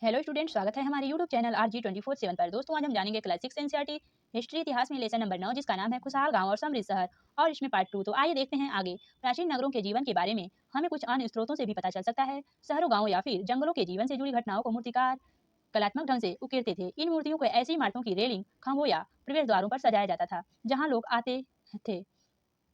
Hello student, स्वागत है हमारे यूट्यूब चैनल RG24/7 पर। दोस्तों, आज हम जानेंगे क्लास 6 एनसीईआरटी हिस्ट्री इतिहास में लेसन नंबर 9, जिसका नाम है खुशहाल गांव और समृद्ध शहर, और इसमें पार्ट 2। तो आइए देखते हैं आगे। प्राचीन नगरों के जीवन के बारे में हमें कुछ अन्य स्रोतों से भी पता चल सकता है। शहरों, गाँव या फिर जंगलों के जीवन से जुड़ी घटनाओं को मूर्तिकार कलात्मक ढंग से उकेरते थे। इन मूर्तियों को ऐसी इमारतों की रेलिंग, खंभों या प्रवेश द्वारों पर सजाया जाता था जहाँ लोग आते थे।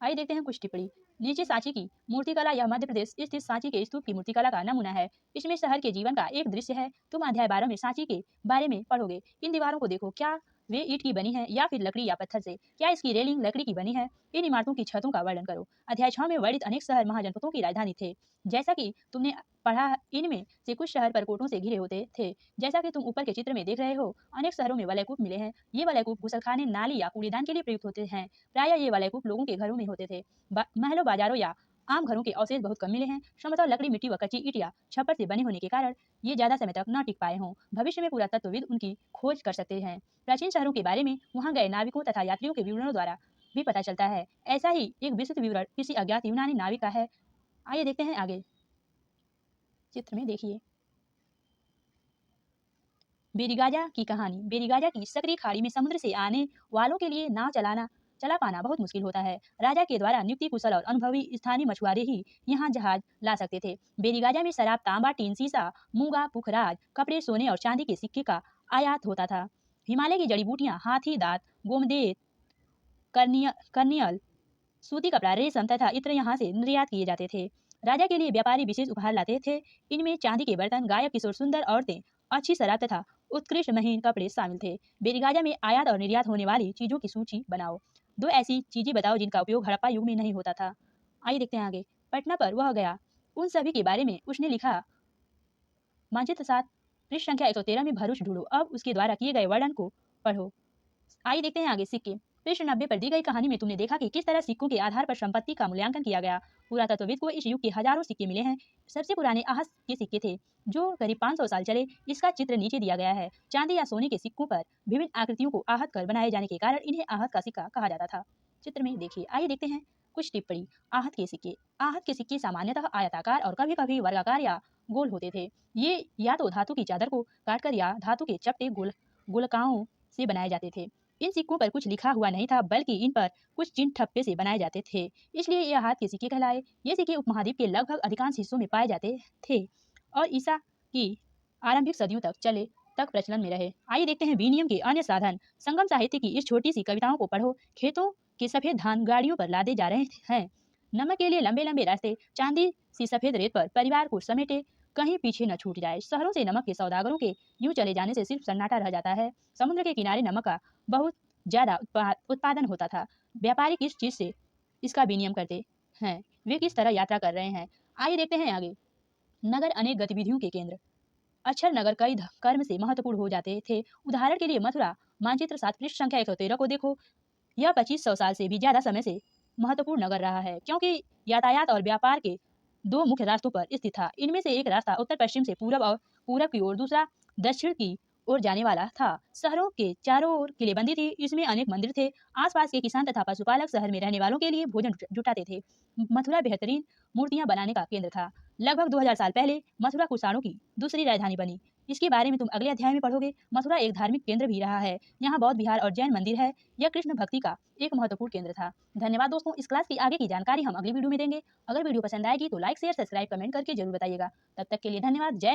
आइए देखते हैं कुछ टिप्पणी। नीचे सांची की मूर्तिकला, यह मध्य प्रदेश स्थित सांची के स्तूप की मूर्तिकला का नमूना है। इसमें शहर के जीवन का एक दृश्य है। तुम अध्याय 12 में सांची के बारे में पढ़ोगे। इन दीवारों को देखो, क्या वे ईंट की बनी है या फिर लकड़ी या पत्थर से? क्या इसकी रेलिंग लकड़ी की बनी है? इन इमारतों की छतों का वर्णन करो। अध्याय 6 में वर्णित अनेक शहर महाजनपदों की राजधानी थे। जैसा कि तुमने पढ़ा, इनमें से कुछ शहर परकोटों से घिरे होते थे। जैसा कि तुम ऊपर के चित्र में देख रहे हो, अनेक शहरों में वलयकूप मिले हैं। ये वलयकूप गुसलखाने, नाली या कूड़ेदान के लिए प्रयुक्त होते हैं। प्रायः ये वलयकूप लोगों के घरों में होते थे। महलों, बाजारों या आम घरों के अवशेष बहुत कम मिले हैं। समतल लकड़ी, मिट्टी व कच्ची ईंट या छप्पर से बने होने के कारण ये ज्यादा समय तक न टिक पाए हों। भविष्य में पुरातत्वविद उनकी खोज कर सकते हैं। प्राचीन शहरों के बारे में वहां गए नाविकों तथा यात्रियों के विवरणों द्वारा भी पता चलता है। ऐसा ही एक विस्तृत विवरण किसी अज्ञात यूनानी नाविक का है। आइए देखते हैं आगे। चित्र में देखिए बेरीगाजा की कहानी। बेरीगाजा की सकरी खाड़ी में समुद्र से आने वालों के लिए नाव चला पाना बहुत मुश्किल होता है। राजा के द्वारा नियुक्ति कुशल और अनुभवी स्थानीय मछुआरे ही यहाँ जहाज ला सकते थे। बेरीगाजा में शराब, तांबा, टीन, सीसा, मूंगा, पुखराज, कपड़े, सोने और चांदी के सिक्के का आयात होता था। हिमालय की जड़ी बूटियां, हाथी दांत, गोमदेव, कर्नियल, सूती कपड़ा, रेशम तथा इत्र यहाँ से निर्यात किए जाते थे। राजा के लिए व्यापारी विशेष उपहार लाते थे। इनमें चांदी के बर्तन, गायक, किशोर, सुंदर औरतें, अच्छी शराब तथा उत्कृष्ट महीन कपड़े शामिल थे। बेरीगाजा में आयात और निर्यात होने वाली चीजों की सूची बनाओ। दो ऐसी चीजें बताओ जिनका उपयोग हड़प्पा युग में नहीं होता था। आइए देखते हैं आगे। पटना पर वह गया, उन सभी के बारे में उसने लिखा। मानचित्र 7, पृष्ठ संख्या 113 में भरूच ढूंढो। अब उसके द्वारा किए गए वर्णन को पढ़ो। आइए देखते हैं आगे। सिक्के। पृष्ठ 90 पर दी गई कहानी में तुमने देखा कि किस तरह सिक्कों के आधार पर संपत्ति का मूल्यांकन किया गया। पुरातत्वविद को इस युग के हजारों सिक्के मिले हैं। सबसे पुराने आहत के सिक्के थे जो करीब 500 साल चले। इसका चित्र नीचे दिया गया है। चांदी या सोने के सिक्कों पर विभिन्न आकृतियों को आहत कर बनाए जाने के कारण इन्हें आहत का सिक्का कहा जाता था। चित्र में देखिए। आइए देखते हैं कुछ टिप्पणी। आहत के सिक्के। आहत के सिक्के सामान्यतः आयताकार और कभी कभी वर्गाकार या गोल होते थे। ये या तो धातु की चादर को काटकर या धातु के चपटे गोलकाओं से बनाए जाते थे। इन सिक्कों पर कुछ लिखा हुआ नहीं था, बल्कि इन पर कुछ चिन्ह ठप्पे से बनाए जाते थे, इसलिए ये हाथ के सिक्के कहलाए। ये सिक्के उपमहाद्वीप के लगभग अधिकांश हिस्सों में पाए जाते थे और ईसा की आरंभिक सदियों तक प्रचलन में रहे। आइए देखते हैं विनिमय के अन्य साधन। संगम साहित्य की इस छोटी सी कविताओं को पढ़ो। खेतों के सफेद धान गाड़ियों पर लादे जा रहे हैं। नमक के लिए लंबे लंबे रास्ते। चांदी सी सफेद रेत पर परिवार को समेटे, कहीं पीछे न छूट जाए। शहरों से नमक के सौदागरों के यूं चले जाने से सिर्फ सन्नाटा रह जाता है। समुद्र के किनारे नमक का बहुत ज्यादा उत्पादन होता था। व्यापारी किस चीज से इसका विनिमय करते हैं, वे किस तरह यात्रा कर रहे हैं। आइए देखते हैं आगे। नगर अनेक गतिविधियों के केंद्र। अक्षर नगर कई कर्म से महत्वपूर्ण हो जाते थे। उदाहरण के लिए मथुरा। मानचित्र 7, पृष्ठ संख्या 113 को देखो। यह 2500 साल से भी ज्यादा समय से महत्वपूर्ण नगर रहा है, क्योंकि यातायात और व्यापार के दो मुख्य रास्तों पर स्थित था। इनमें से एक रास्ता उत्तर पश्चिम से पूरब की ओर, दूसरा दक्षिण की ओर जाने वाला था। शहरों के चारों ओर किलेबंदी थी। इसमें अनेक मंदिर थे। आसपास के किसान तथा पशुपालक शहर में रहने वालों के लिए भोजन जुटाते थे। मथुरा बेहतरीन मूर्तियां बनाने का केंद्र था। लगभग 2000 साल पहले मथुरा कुषाणों की दूसरी राजधानी बनी। इसके बारे में तुम अगले अध्याय में पढ़ोगे। मथुरा एक धार्मिक केंद्र भी रहा है। यहाँ बौद्ध विहार और जैन मंदिर है। यह कृष्ण भक्ति का एक महत्वपूर्ण केंद्र था। धन्यवाद दोस्तों। इस क्लास की आगे की जानकारी हम अगली वीडियो में देंगे। अगर वीडियो पसंद आएगी तो लाइक, शेयर, सब्सक्राइब, कमेंट करके जरूर बताइएगा। तब तक के लिए धन्यवाद। जय